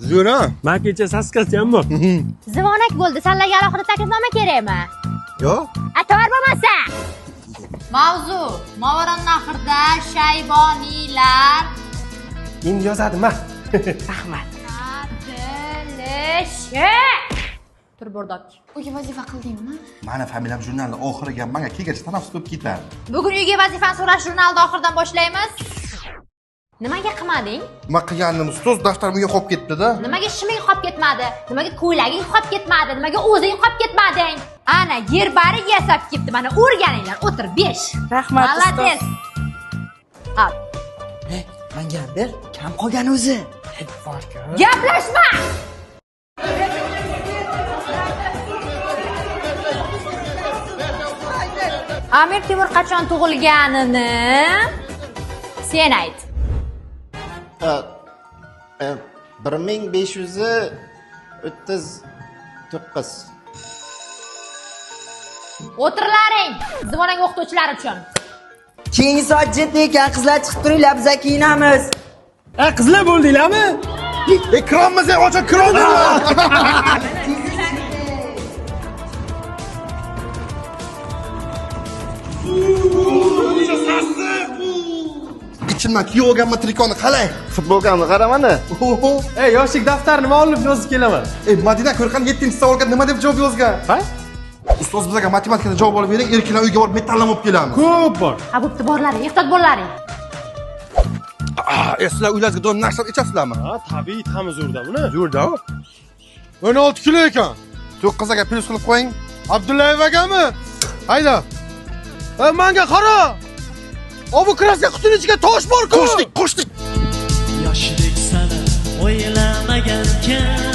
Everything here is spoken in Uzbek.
Zo'r ha? Men kecha saskasi ham bor. Zivonak bo'ldi. Senlarga alohida taklifnoma kerakmi? Yo'q. Ator bo'lmasa. Mavzu Movarannahrda shayboniylar Endi yozadim, ha. Rahmat. Tur bordok. uyga vazifa qildingmi? Mani familiyam jurnalda oxiriga menga kelgach tanaffus bo'lib ketadi. Bugun uyga vazifani so'rash jurnalida oxirdan boshlaymiz. Nimaga qilmading? Nima qilganim ustoz daftarim uyga qolib ketdi-da. Nimaga shiming qolib ketmadi? Nimaga ko'ylaging qolib ketmadi? Nimaga o'zing qolib ketmading? Ana yerbarik yasab ketdi. Mana o'rganinglar. O'tir 5. Rahmat. Молодец. Al. Menga ber, kam qolgan o'zi. Gaplashma. Amir Temur qachon tug'ilganini sen ayt. 1539. O'tirlaring. Zivonaga o'qituvchilar uchun. Keyingi soat jiddiy ekan, qizlar chiqib turinglar, biz kiyinamiz. Qizlar bo'ldinglarmi? Ekranimizni ochib kiradi. Ichimdan kiyib olganman trikonni qalay? Futbolkamni qaramani. Ey, yoshlik daftarini nima olib yozib kelaman? Madina ko'rgan 7-savolga nima deb javob yozgan? Ha? Ustoz bizga matematikada javob olib bering, erkaklar uyga borib metallam olib kelamiz. Ko'p bor. Ha, bo'pti, borlaring, ehtiyot bo'llaring. Sizlar uylaringizga don nashlab ichasizlarmi? Ha, tabiiy ta'mi zo'rda buni. Zo'rda. 16 kilo ekan. To'qqizga plus qilib qo'ying. Abdullayev akami? Hayda. Menga qara. Obu kraska qutining ichiga tosh bor-ku. Qo'shdik. Yoshlik sana o'ylamagankan